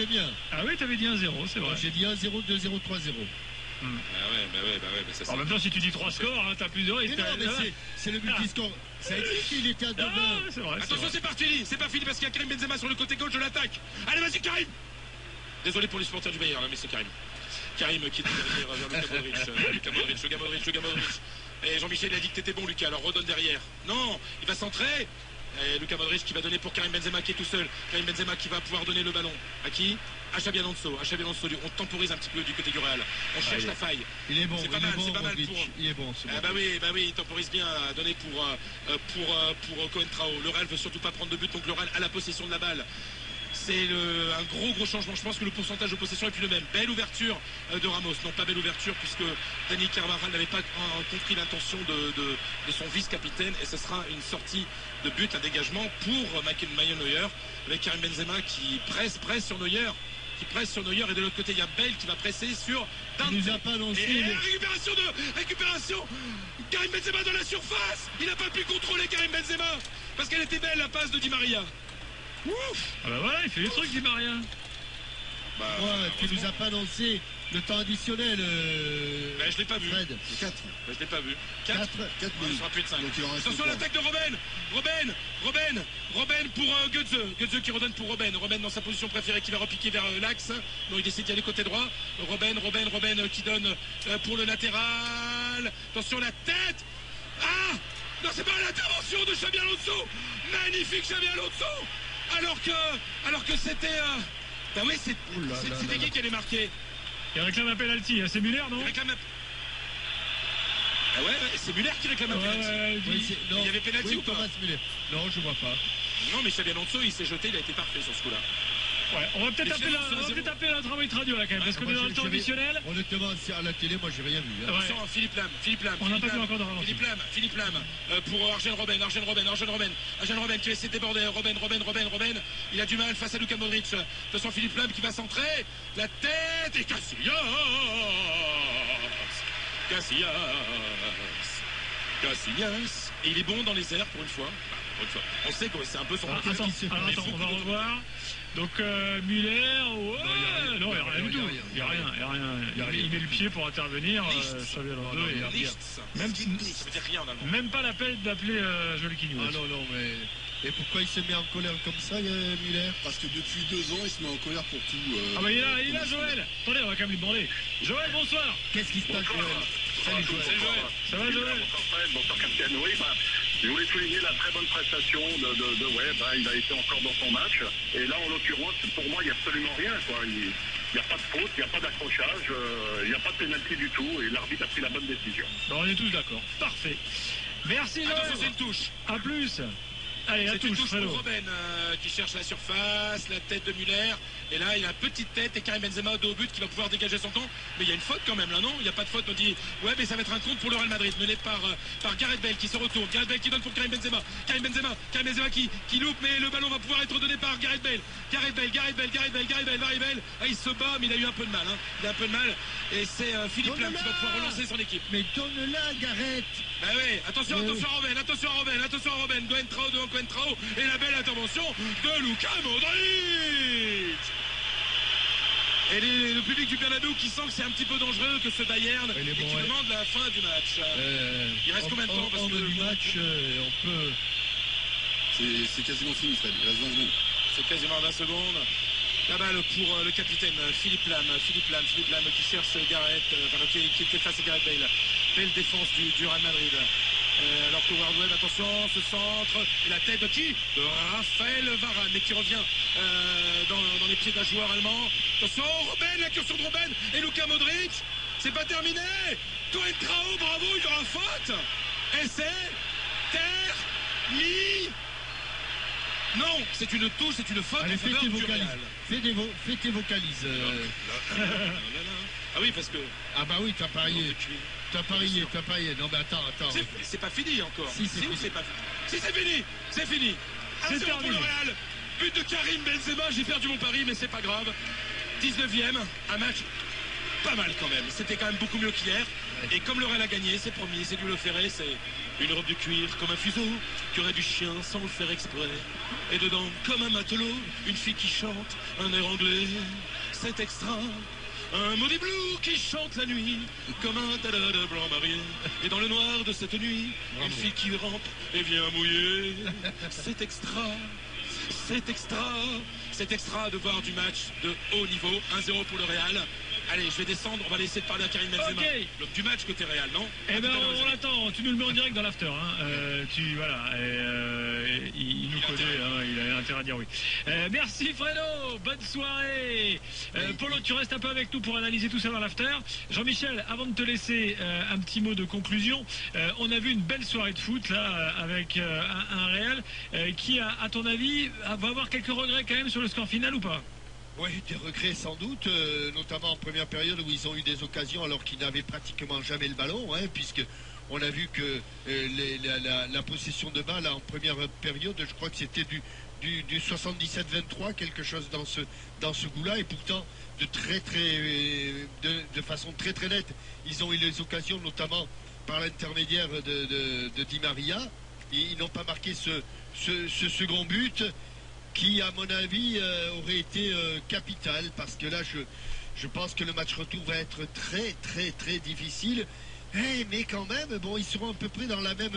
les miens. Ah oui, t'avais dit 1-0, c'est vrai. J'ai dit 1-0, 2-0, 3-0. Bah ouais, ça c'est. En même temps, si tu dis 3 scores, hein, t'as plus de risques. Mais non, mais c'est le multiscore. Ça existe, il était à 2-20. C'est vrai. Attention, c'est pas fini, parce qu'il y a Karim Benzema sur le côté gauche de l'attaque. Allez, vas-y, Karim. Désolé pour les supporters du Bayern, mais c'est Karim. Karim qui est derrière vers Luka Modric. Luka Modric. Et Jean-Michel a dit que t'étais bon, Lucas, alors redonne derrière. Non, il va centrer. Et Luka Modric qui va donner pour Karim Benzema qui est tout seul. Karim Benzema qui va pouvoir donner le ballon. À qui? À Xabi Alonso. On temporise un petit peu du côté du Real. On cherche la faille. Il est bon, c'est pas mal pour. Il est bon. Ah bah oui, il temporise bien à donner pour Cohen Trao. Le Real veut surtout pas prendre de but, donc le Real a la possession de la balle. C'est un gros changement. Je pense que le pourcentage de possession est plus le même. Belle ouverture de Ramos. Non, pas belle ouverture puisque Dani Carvajal n'avait pas compris l'intention de son vice-capitaine. Et ce sera une sortie de but, un dégagement pour Manuel Neuer avec Karim Benzema qui presse sur Neuer. Et de l'autre côté il y a Bale qui va presser sur Dante. Il nous a pas lancé. Et récupération Karim Benzema dans la surface. Il n'a pas pu contrôler Karim Benzema parce qu'elle était belle la passe de Di Maria. Ouf. Ah bah voilà, il fait des trucs, Di Maria. Tu nous as pas lancé le temps additionnel. Je l'ai pas vu. Fred. 4. Je l'ai pas vu. 4 minutes. Ce sera plus de 5. Attention à l'attaque de Robben pour Götze qui redonne pour Robben dans sa position préférée qui va repiquer vers l'axe. Non, il décide d'y aller côté droit. Robben qui donne pour le latéral. Attention la tête. Ah non, c'est pas l'intervention de Xabi Alonso. Magnifique Xabi Alonso. Alors que c'était bah oui, c'était qui allait marquer. Il réclame un penalty, c'est Müller, non? Il réclame Ah ouais, c'est Müller qui réclame un penalty. Il y avait penalty ou pas? Thomas Müller. Non, je vois pas. Non, mais Xabi Alonso, il s'est jeté, il a été parfait sur ce coup-là. Ouais, on va peut-être appeler la travail radio là quand même, parce qu'on est dans le temps additionnel. Honnêtement, à la télé, moi j'ai rien vu. Attention, Philippe Lam. On n'a pas vu encore de ralenti. Philippe Lam pour Arjen Robben qui va essayer de déborder. Robben. Il a du mal face à Luka Modric. Attention, Philippe Lam qui va centrer. La tête et Casillas. Et il est bon dans les airs pour une fois. On sait que c'est un peu son. Attends, on va revoir. Donc Müller, non, il n'y a rien du tout. Il n'y a rien. Il met le pied pour intervenir. Même pas la peine d'appeler Joliquinho. Ah non, mais. Et pourquoi il se met en colère comme ça, Müller? Parce que depuis 2 ans, il se met en colère pour tout. Ah bah il est là, Joël. Attendez, on va quand même lui demander. Joël, bonsoir. Qu'est-ce qui se passe, Joël? Salut Joël. Ça va, Joël? Bonsoir, capitaine. Oui, je voulais souligner la très bonne prestation de il a été encore dans son match. Et là, en l'occurrence, pour moi, il n'y a absolument rien, quoi. Il n'y a pas de faute, il n'y a pas d'accrochage, il n'y a pas de pénalty du tout. Et l'arbitre a pris la bonne décision. Bon, on est tous d'accord. Parfait. Merci, Joël. Attention, c'est une touche. À plus. Allez, c'est une touche pour Robben qui cherche la surface, la tête de Müller. Et là, il a une petite tête et Karim Benzema au dos au but qui va pouvoir dégager son camp. Mais il y a une faute quand même là, non? Il n'y a pas de faute. On dit, ouais, mais ça va être un compte pour le Real Madrid, mené par Gareth Bale qui se retourne. Gareth Bale qui donne pour Karim Benzema. Karim Benzema qui loupe, mais le ballon va pouvoir être donné par Gareth Bale. Gareth Bale. Ah, il se bat, mais il a eu un peu de mal. Et c'est Philippe Lam qui va pouvoir relancer son équipe. Mais donne-la, Gareth. Bah oui, attention à Robben. Cohen Trao et la belle intervention de Luka Modric. Et le public du Bernabéu qui sent que c'est un petit peu dangereux que ce Bayern et qui demande la fin du match. Il reste combien de temps parce que du match, on peut. C'est quasiment fini, Fred. Il reste 20 secondes. C'est quasiment 20 secondes. La balle pour le capitaine Philippe Lam qui cherche Gareth, qui était face à Gareth Bale. Belle défense du Real Madrid. Alors que Ward Webb, attention, ce centre, et la tête de qui? De Raphaël Varane, et qui revient dans les pieds d'un joueur allemand. Attention, Robben, l'incursion de Robben, et Luka Modric, c'est pas terminé. Cohen Trao, bravo, il y aura faute. Et c'est terminé. Non, c'est une touche, c'est une faute. Allez, en faveur du Real. Fais tes vocalises. Ah oui, parce que... Ah bah oui, t'as parié. T'as parié. Non, mais attends. C'est pas fini encore. Si, c'est fini. C'est fini. C'est pour terminé. le Real. But de Karim Benzema. J'ai perdu mon pari, mais c'est pas grave. 19e, un match pas mal quand même. C'était quand même beaucoup mieux qu'hier. Et comme le Real a gagné, c'est promis, c'est du Le Ferré, c'est une robe de cuir comme un fuseau qui aurait du chien sans le faire exprès. Et dedans, comme un matelot, une fille qui chante un air anglais. C'est extra. Un maudit blue qui chante la nuit comme un tada blanc marié. Et dans le noir de cette nuit, une fille qui rampe et vient mouiller. C'est extra. C'est extra. C'est extra de voir du match de haut niveau. 1-0 pour le Real. Allez, je vais descendre, on va laisser de parler à Karim Benzema. Okay. Du match côté Real, non? Eh ben on l'attend, tu nous le mets en direct dans l'after. Hein. Voilà, il nous connaît, hein, il a intérêt à dire oui. Merci Fredo, bonne soirée. Polo, tu restes un peu avec nous pour analyser tout ça dans l'after. Jean-Michel, avant de te laisser un petit mot de conclusion, on a vu une belle soirée de foot là avec un Real qui, à ton avis, va avoir quelques regrets quand même sur le score final ou pas? Oui, des regrets sans doute, notamment en première période où ils ont eu des occasions alors qu'ils n'avaient pratiquement jamais le ballon, hein, puisque on a vu que la possession de balle en première période, je crois que c'était du 77-23, quelque chose dans ce goût-là, et pourtant de façon très très nette, ils ont eu les occasions, notamment par l'intermédiaire de Di Maria. Ils n'ont pas marqué ce second but, qui à mon avis aurait été capital, parce que là je pense que le match retour va être très très très difficile, mais quand même bon, ils seront à peu près dans la même